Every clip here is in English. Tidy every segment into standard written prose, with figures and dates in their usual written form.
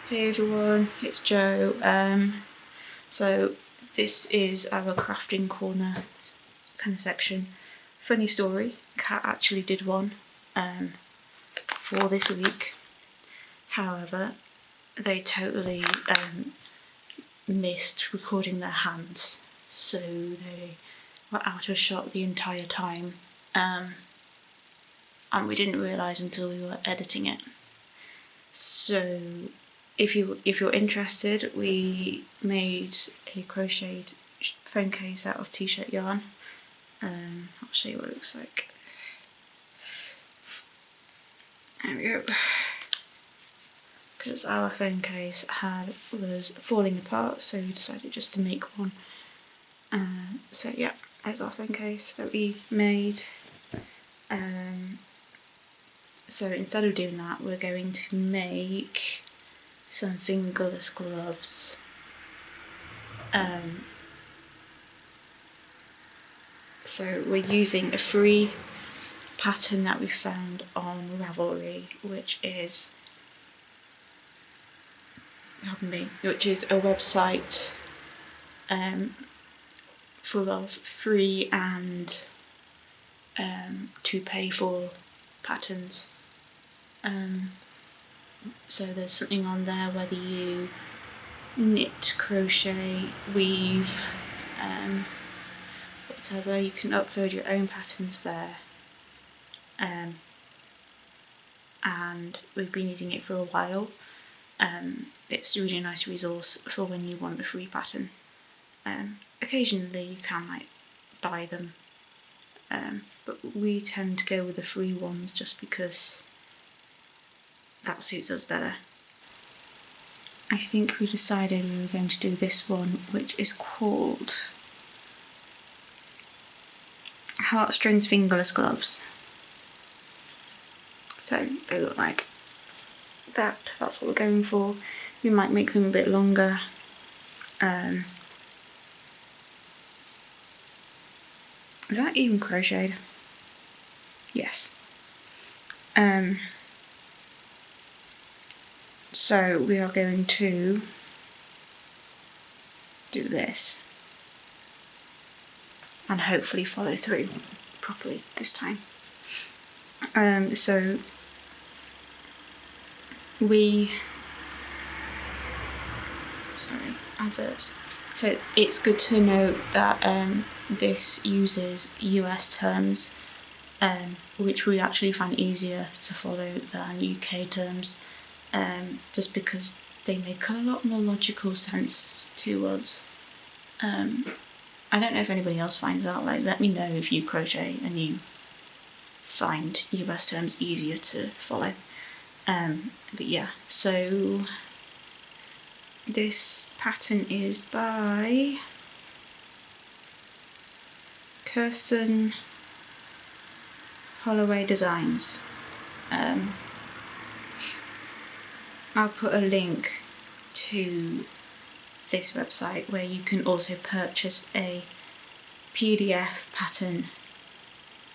Hey everyone, it's Jo. So this is our crafting corner kind of section. Funny story, Kat actually did one for this week. However, they totally missed recording their hands, so they were out of shot the entire time. And we didn't realise until we were editing it. So if you're interested, we made a crocheted phone case out of t-shirt yarn. I'll show you what it looks like. There we go. Because our phone case was falling apart, so we decided just to make one. So yeah, there's our phone case that we made. So instead of doing that, we're going to make some fingerless gloves. So we're using a free pattern that we found on Ravelry, which is a website full of free and to pay for patterns. So there's something on there whether you knit, crochet, weave, whatever, you can upload your own patterns there. And we've been using it for a while. It's a really nice resource for when you want a free pattern. Occasionally you can buy them, but we tend to go with the free ones just because that suits us better. I think we decided we were going to do this one, which is called Heartstrings Fingerless Gloves. So they look like that. That's what we're going for. We might make them a bit longer. Is that even crocheted? Yes. So we are going to do this and hopefully follow through properly this time. So adverts. So it's good to note that this uses US terms, which we actually find easier to follow than UK terms, just because they make a lot more logical sense to us. I don't know if anybody else finds out, let me know if you crochet and you find US terms easier to follow. But yeah, so this pattern is by Kirsten Holloway Designs. I'll put a link to this website where you can also purchase a PDF pattern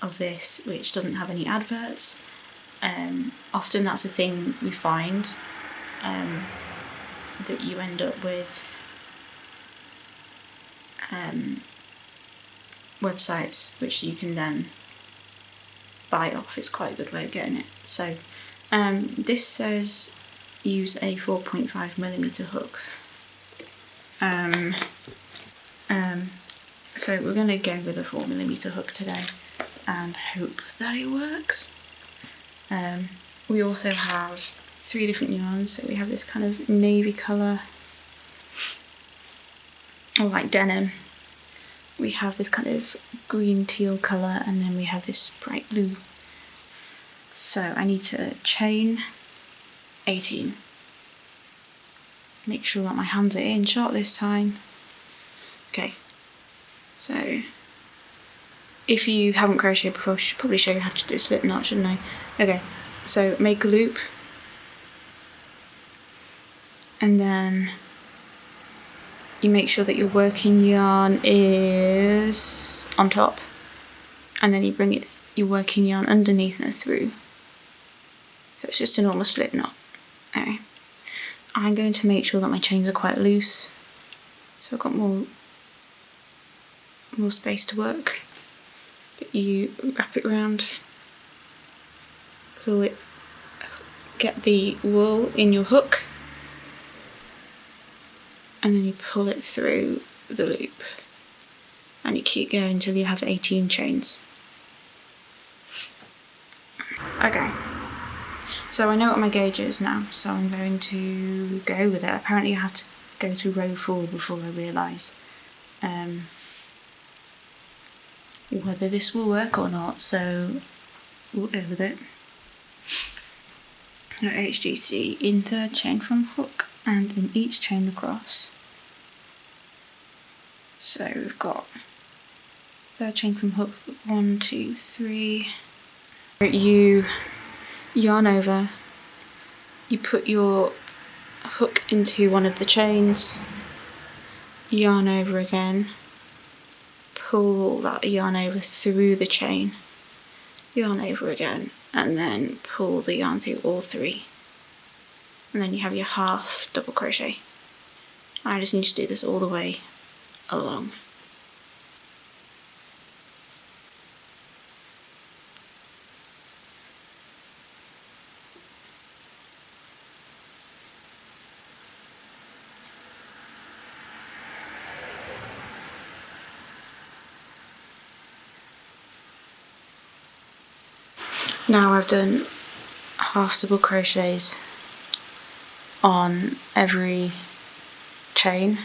of this which doesn't have any adverts. Often that's a thing we find, that you end up with websites which you can then buy off. It's quite a good way of getting it. So this says use a 4.5mm hook. So we're going to go with a 4mm hook today and hope that it works. We also have 3 different yarns. So we have this kind of navy colour, or like denim. We have this kind of green teal colour, and then we have this bright blue. So I need to chain 18. Make sure that my hands are in shot this time. Okay, so if you haven't crocheted before, I should probably show you how to do a slip knot, shouldn't I? Okay, so make a loop, and then you make sure that your working yarn is on top, and then you bring your working yarn underneath and through. So it's just a normal slip knot. Anyway, I'm going to make sure that my chains are quite loose, so I've got more space to work. But you wrap it around, pull it, get the wool in your hook, and then you pull it through the loop, and you keep going until you have 18 chains. Okay, so I know what my gauge is now, so I'm going to go with it. Apparently I have to go to row 4 before I realise whether this will work or not, so we'll go with it. Now HDC in third chain from hook and in each chain across. So we've got third chain from hook, 1, 2, 3. You yarn over, you put your hook into one of the chains, yarn over again, pull that yarn over through the chain, yarn over again, and then pull the yarn through all 3. And then you have your half double crochet. I just need to do this all the way along. Now I've done half double crochets on every chain.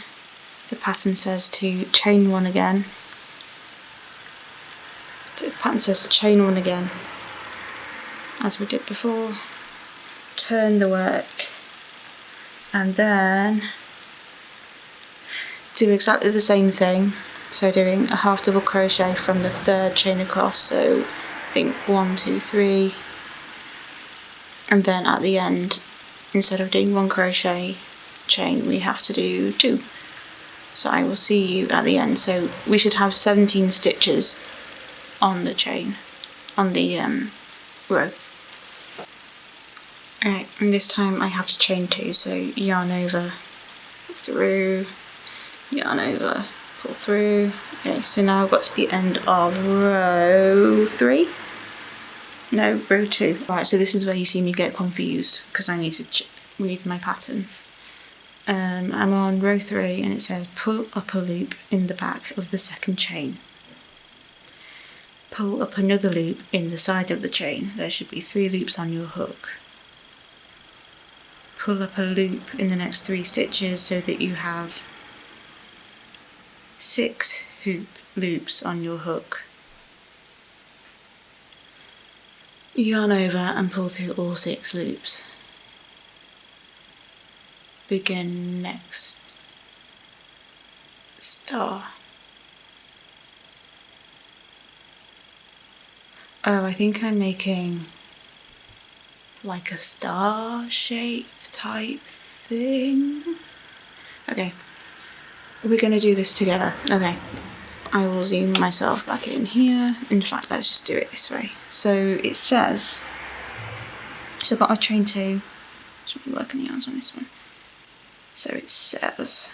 The pattern says to chain 1 again. The pattern says to chain 1 again, as we did before. Turn the work, and then do exactly the same thing. So doing a half double crochet from the third chain across, so I think 1, 2, 3, and then at the end, instead of doing 1 crochet chain, we have to do 2. So I will see you at the end. So we should have 17 stitches on the chain, on the row. Alright, and this time I have to chain 2, so yarn over, through, yarn over, pull through. Okay, so now I've got to the end of row 3. No, row 2. Right, so this is where you see me get confused, because I need to read my pattern. I'm on row 3 and it says pull up a loop in the back of the second chain. Pull up another loop in the side of the chain. There should be 3 loops on your hook. Pull up a loop in the next 3 stitches so that you have 6 hoop loops on your hook. Yarn over and pull through all 6 loops. Begin next star. Oh, I think I'm making like a star shape type thing. Okay, we're going to do this together. Okay, I will zoom myself back in here. In fact, let's just do it this way. So it says, so I've got a chain 2. Should be working yarns on this one. So it says,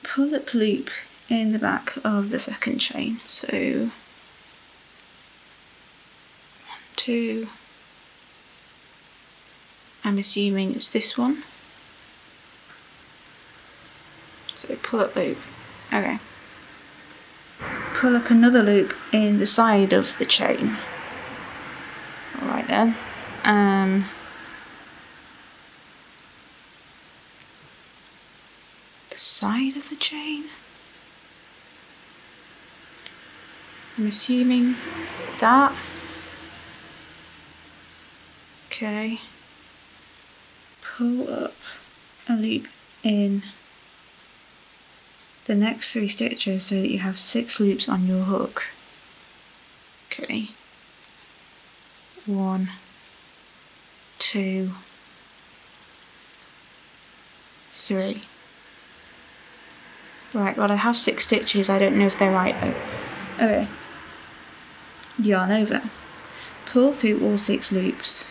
pull up loop in the back of the second chain. So 1, 2. I'm assuming it's this one. So pull up loop. Okay. Pull up another loop in the side of the chain. Alright then. The side of the chain? I'm assuming that. Okay. Pull up a loop in the next 3 stitches so that you have 6 loops on your hook. Okay. 1, 2, 3. Right, well I have 6 stitches, I don't know if they're right though. Okay. Yarn over. Pull through all 6 loops.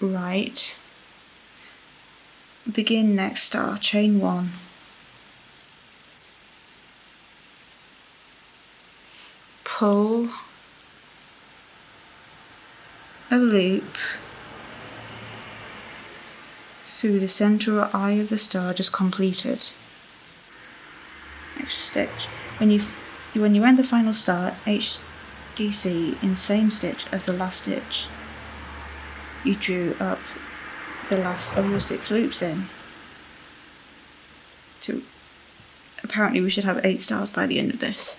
right, begin next star, chain 1, pull a loop through the centre or eye of the star just completed. Extra stitch. When you end the final star, HDC in same stitch as the last stitch you drew up the last of your 6 loops in. Apparently we should have 8 stars by the end of this.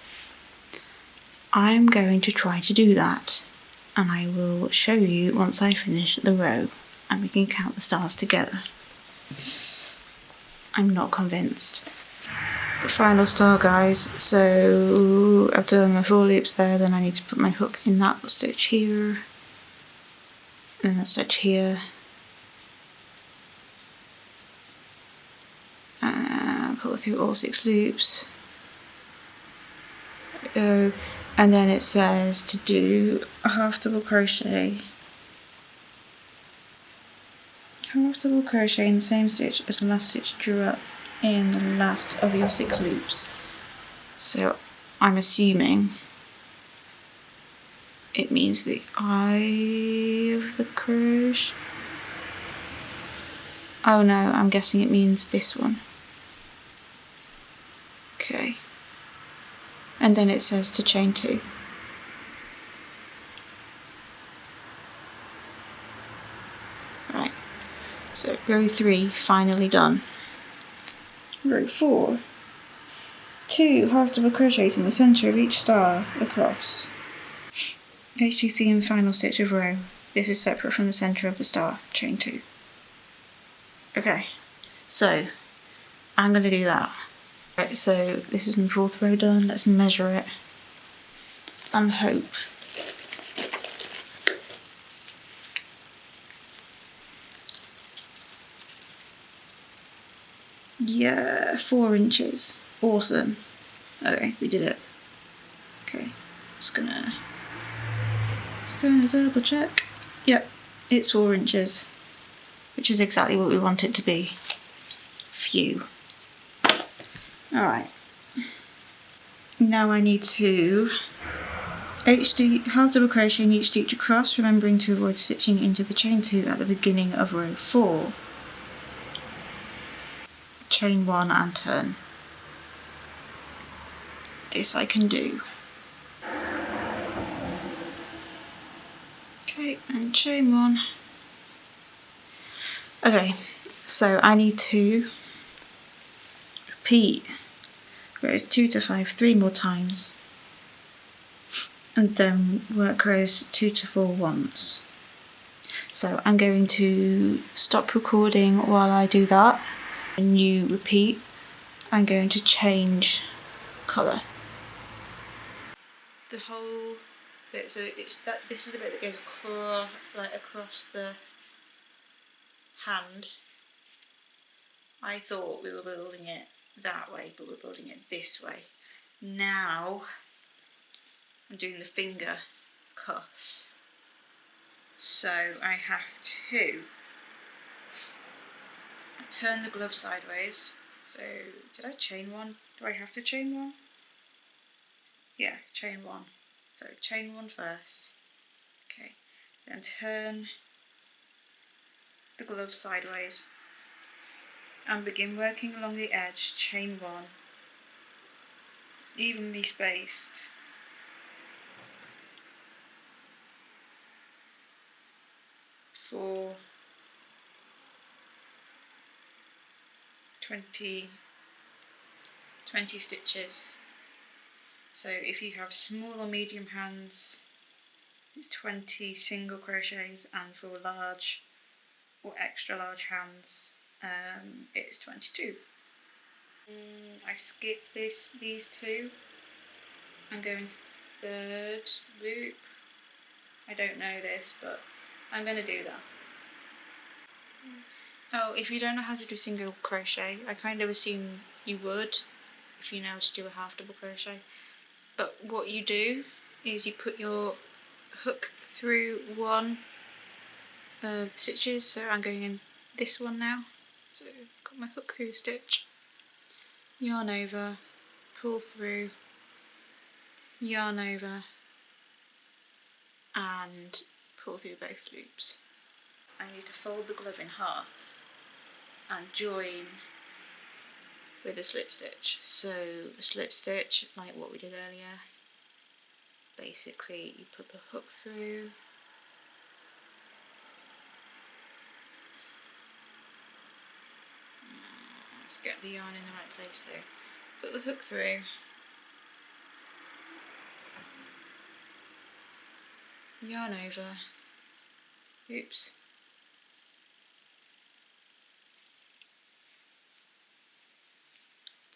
I'm going to try to do that, and I will show you once I finish the row and we can count the stars together. I'm not convinced. Final star, guys. So I've done my 4 loops there, then I need to put my hook in that stitch here, and that stitch here, and pull through all 6 loops. Go, and then it says to do a half double crochet. Half double crochet in the same stitch as the last stitch you drew up in the last of your 6 loops. So I'm assuming it means the eye of the crochet. Oh no, I'm guessing it means this one. Okay. And then it says to chain 2. Right. So row 3 finally done. Row 4. 2 half double crochets in the centre of each star across. HDC in final stitch of row. This is separate from the centre of the star. Chain 2. Okay, so I'm going to do that. Right, so this is my 4th row done. Let's measure it and hope. Yeah, 4 inches. Awesome. Okay, we did it. Okay, just gonna double check. Yep, it's 4 inches, which is exactly what we want it to be. Phew. Alright. Now I need to half double crochet in each stitch across, remembering to avoid stitching into the chain 2 at the beginning of row 4. Chain 1 and turn. This I can do. Okay, and chain 1. Okay, so I need to repeat rows 2 to 5 3 more times, and then work rows 2 to 4 once. So I'm going to stop recording while I do that. When you repeat, I'm going to change colour. The whole bit, so this is the bit that goes across the hand. I thought we were building it that way, but we're building it this way. Now I'm doing the finger cuff. So I have to turn the glove sideways. So did I chain 1? Do I have to chain 1? Yeah, chain 1. So chain 1 first. Okay, then turn the glove sideways and begin working along the edge, chain 1, evenly spaced. For 20 stitches. So if you have small or medium hands, it's 20 single crochets, and for large or extra large hands, it's 22. I skip these 2 and go into the 3rd loop. I don't know this, but I'm going to do that. Oh, if you don't know how to do single crochet, I kind of assume you would if you know how to do a half double crochet. But what you do is you put your hook through one of the stitches, so I'm going in this one now. So I've got my hook through stitch, yarn over, pull through, yarn over and pull through both loops. I need to fold the glove in half and join with a slip stitch. So a slip stitch, like what we did earlier, basically you put the hook through, let's get the yarn in the right place though, put the hook through, yarn over, oops,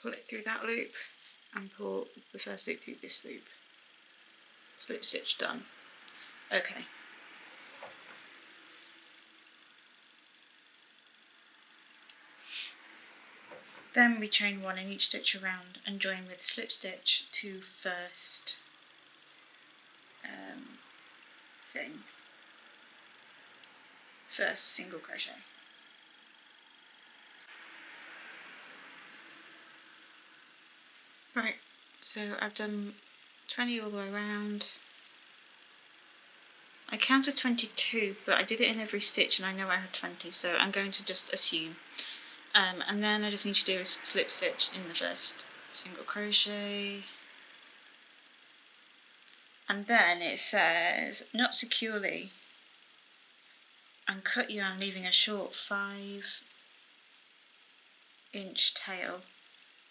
pull it through that loop and pull the first loop through this loop. Slip stitch done. Okay. Then we chain one in each stitch around and join with slip stitch to first first single crochet. Right, so I've done 20 all the way around. I counted 22, but I did it in every stitch and I know I had 20, so I'm going to just assume. And then I just need to do a slip stitch in the first single crochet. And then it says, knot securely and cut yarn leaving a short 5-inch tail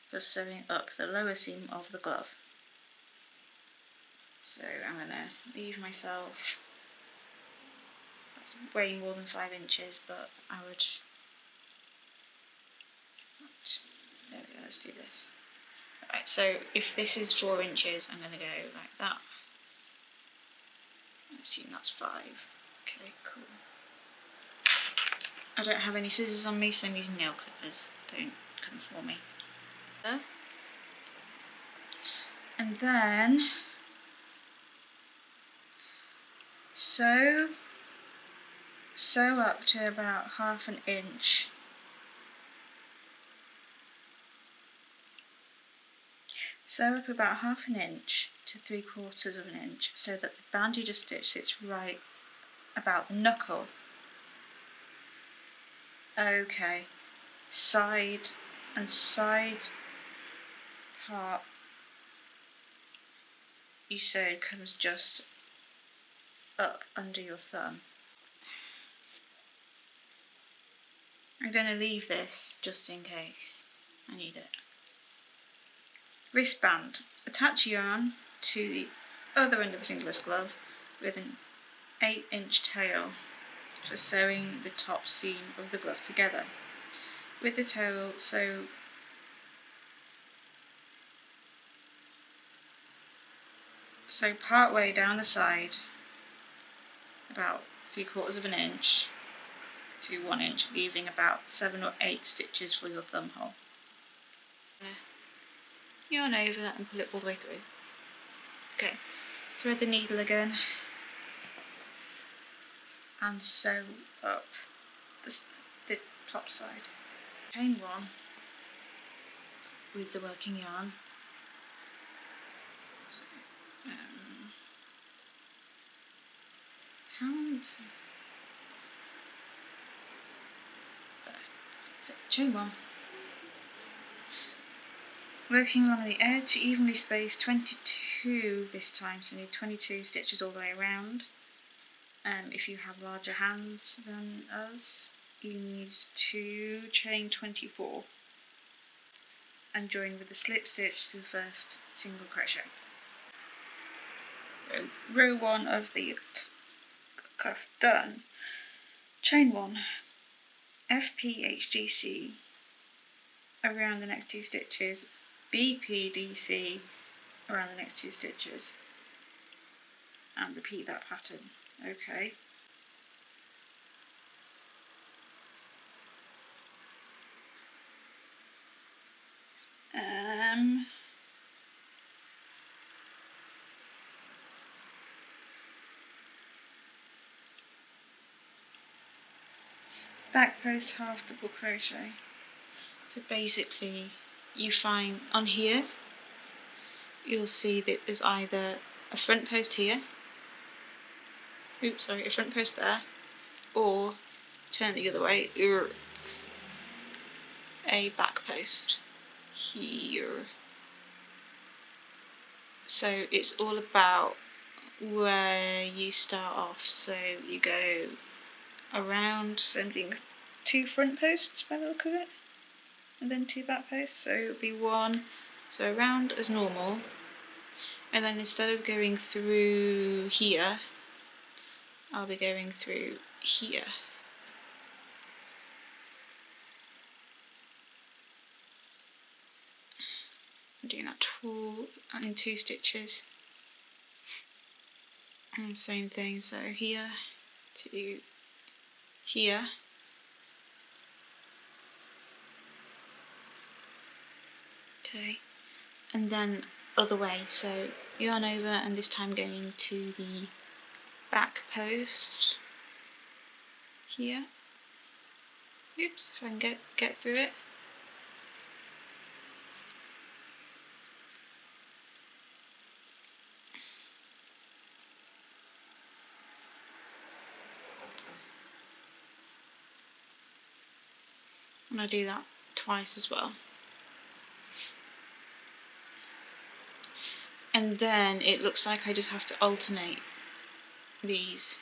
for sewing up the lower seam of the glove. So I'm going to leave myself, that's way more than 5 inches, but I would, there we go, let's do this. Alright, so if this is 4 inches, I'm going to go like that. I assume that's 5. Okay, cool. I don't have any scissors on me, so I'm using nail clippers. Don't come for me. And then sew up to about 1/2 inch. Sew up about 1/2 inch to 3/4 inch so that the band you just stitched sits right about the knuckle. Okay, side part you sewed comes just up under your thumb. I'm going to leave this just in case I need it. Wristband. Attach yarn to the other end of the fingerless glove with an 8-inch tail for sewing the top seam of the glove together. With the tail, sew part way down the side, about 3/4 inch to 1 inch, leaving about 7 or 8 stitches for your thumb hole. Yarn over and pull it all the way through. Okay, thread the needle again and sew up the top side. Chain one with the working yarn. So, how many? There. So chain one. Working along the edge, evenly spaced, 22 this time, so you need 22 stitches all the way around. If you have larger hands than us, you need to chain 24 and join with a slip stitch to the first single crochet. Row 1 of the cuff done. Chain 1, FPHDC around the next 2 stitches, BPDC around the next 2 stitches, and repeat that pattern. Okay. back post half double crochet. So basically you find on here, you'll see that there's either a front post here, a front post there, or turn it the other way, a back post here. So it's all about where you start off. So you go around, so I'm doing 2 front posts by the look of it, and then 2 back posts, so it would be 1, so around as normal, and then instead of going through here, I'll be going through here. I'm doing that in 2 stitches, and same thing, so here to here, okay, and then other way, so yarn over, and this time going to the back post here. Oops, if I can get through it. And I do that twice as well. And then it looks like I just have to alternate these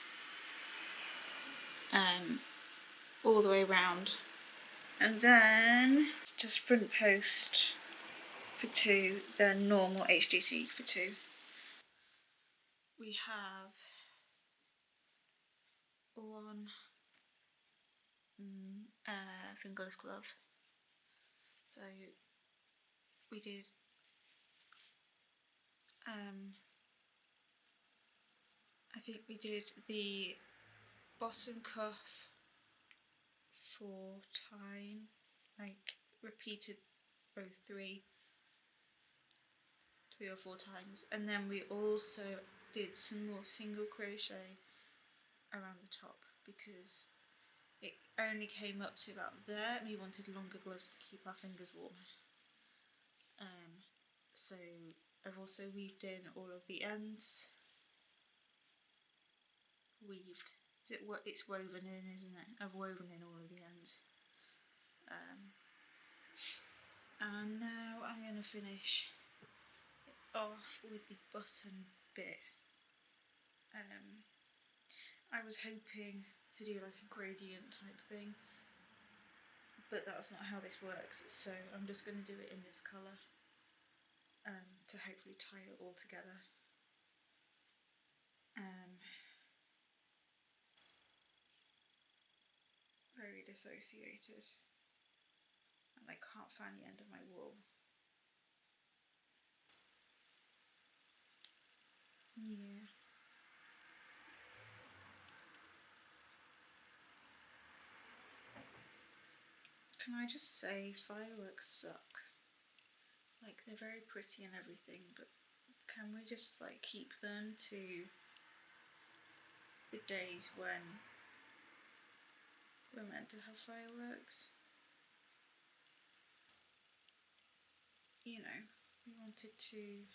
all the way around. And then just front post for 2, then normal HDC for 2. We have 1 fingerless glove. So we did I think we did the bottom cuff 4 times, like repeated row 3 or 4 times, and then we also did some more single crochet around the top because it only came up to about there and we wanted longer gloves to keep our fingers warm. So I've also weaved in all of the ends. It's woven in, isn't it? I've woven in all of the ends. And now I'm going to finish it off with the button bit. I was hoping to do like a gradient type thing, but that's not how this works, so I'm just going to do it in this colour to hopefully tie it all together. Very dissociated, and I can't find the end of my wool. Yeah. Can I just say, fireworks suck. Like, they're very pretty and everything, but can we just like keep them to the days when we're meant to have fireworks? You know, we wanted to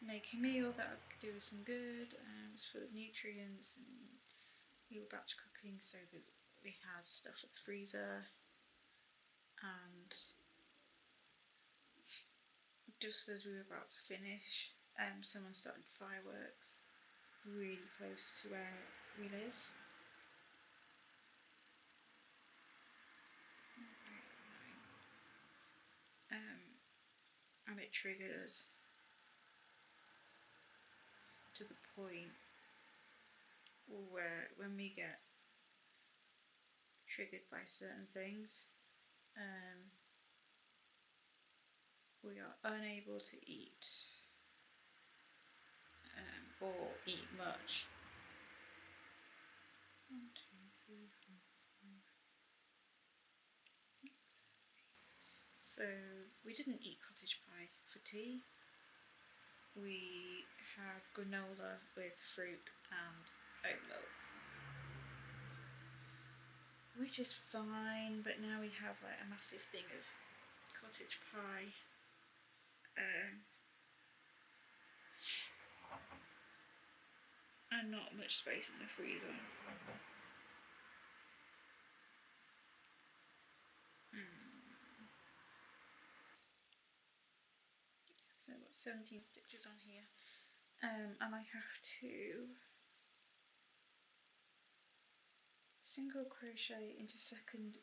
make a meal that would do us some good and was full of nutrients, and we were batch cooking so that we had stuff at the freezer, and just as we were about to finish, someone started fireworks really close to where we live. And it triggered us to the point where when we get triggered by certain things, we are unable to eat or eat much. 1, 2, 3, 4, 5, 6, 7, 8. So we didn't eat cottage pie for tea. We had granola with fruit and oat milk. which is fine, but now we have like a massive thing of cottage pie. And not much space in the freezer. So I've got 17 stitches on here, and I have to single crochet into second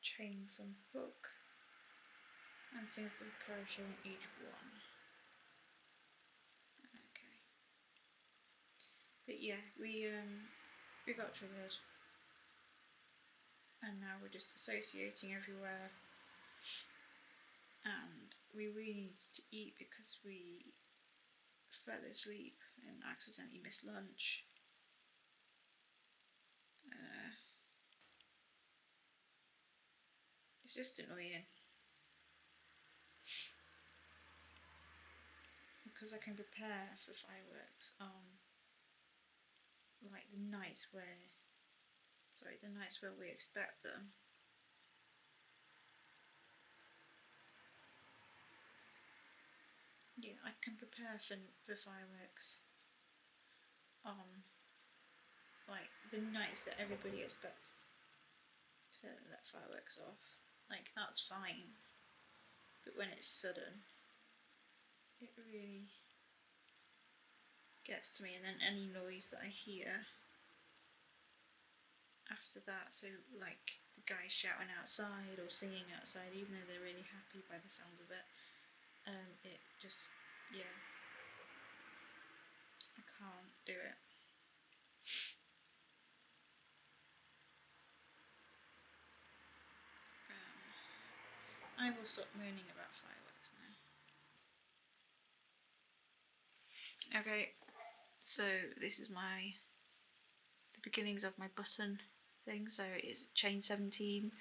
chain from hook and single crochet in each one. Okay, but yeah, we got triggered, and now we're just associating everywhere, and we really needed to eat because we fell asleep and accidentally missed lunch. It's just annoying because I can prepare for fireworks on like the nights where we expect them. Yeah, I can prepare for fireworks on like the nights that everybody expects to let fireworks off. Like, that's fine. But when it's sudden, it really gets to me, and then any noise that I hear after that, so like the guys shouting outside or singing outside, even though they're really happy by the sound of it, it just, yeah, I can't do it. I will stop moaning about fireworks now. Okay, so this is the beginnings of my button thing. So it's chain 17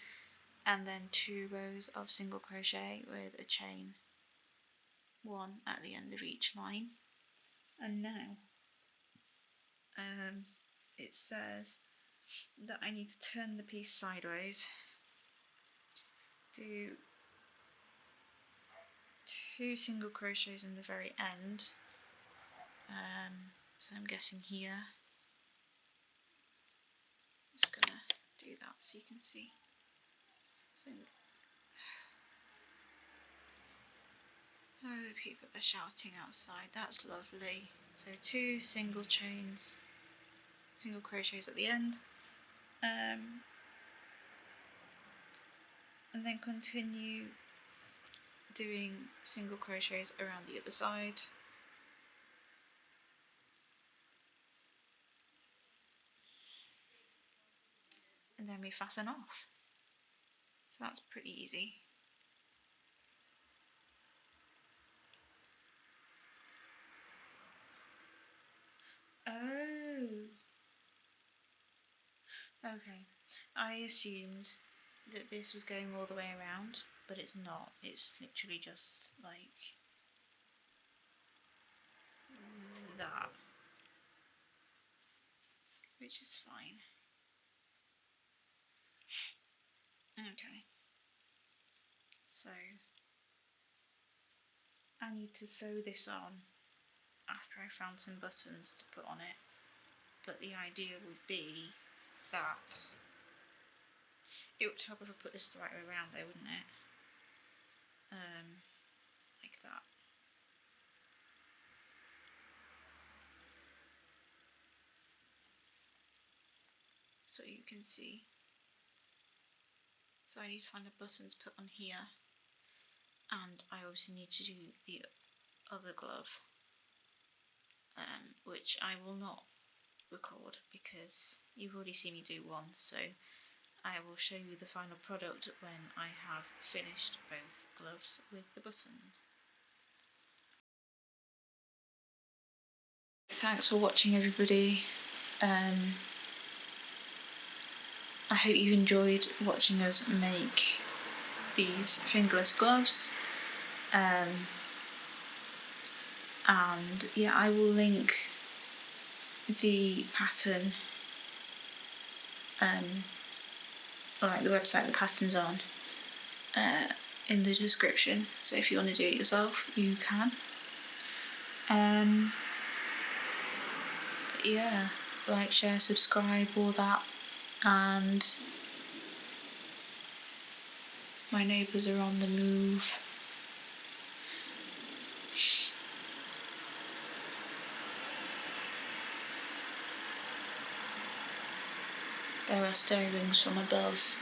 and then 2 rows of single crochet with a chain 1 at the end of each line. And now it says that I need to turn the piece sideways, do 2 single crochets in the very end, so I'm guessing here. I'm just gonna do that so you can see. So, oh, the people are shouting outside, that's lovely. So 2 single crochets at the end, and then continue doing single crochets around the other side. And then we fasten off. So that's pretty easy. Oh, okay. I assumed that this was going all the way around, but it's not. It's literally just like that, which is fine. Okay, so I need to sew this on after I found some buttons to put on it, but the idea would be that it would help if I put this the right way around though, wouldn't it? Like that. So you can see. So I need to find the buttons put on here, and I obviously need to do the other glove, which I will not record because you've already seen me do one, so I will show you the final product when I have finished both gloves with the button. Thanks for watching, everybody. I hope you enjoyed watching us make these fingerless gloves. And yeah, I will link the pattern like the website the pattern's on, in the description. So if you want to do it yourself, you can. But yeah, like, share, subscribe, all that. And my neighbours are on the move. There are stirrings from above.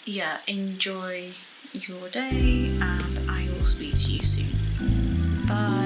Yeah, enjoy your day, and I will speak to you soon. Bye.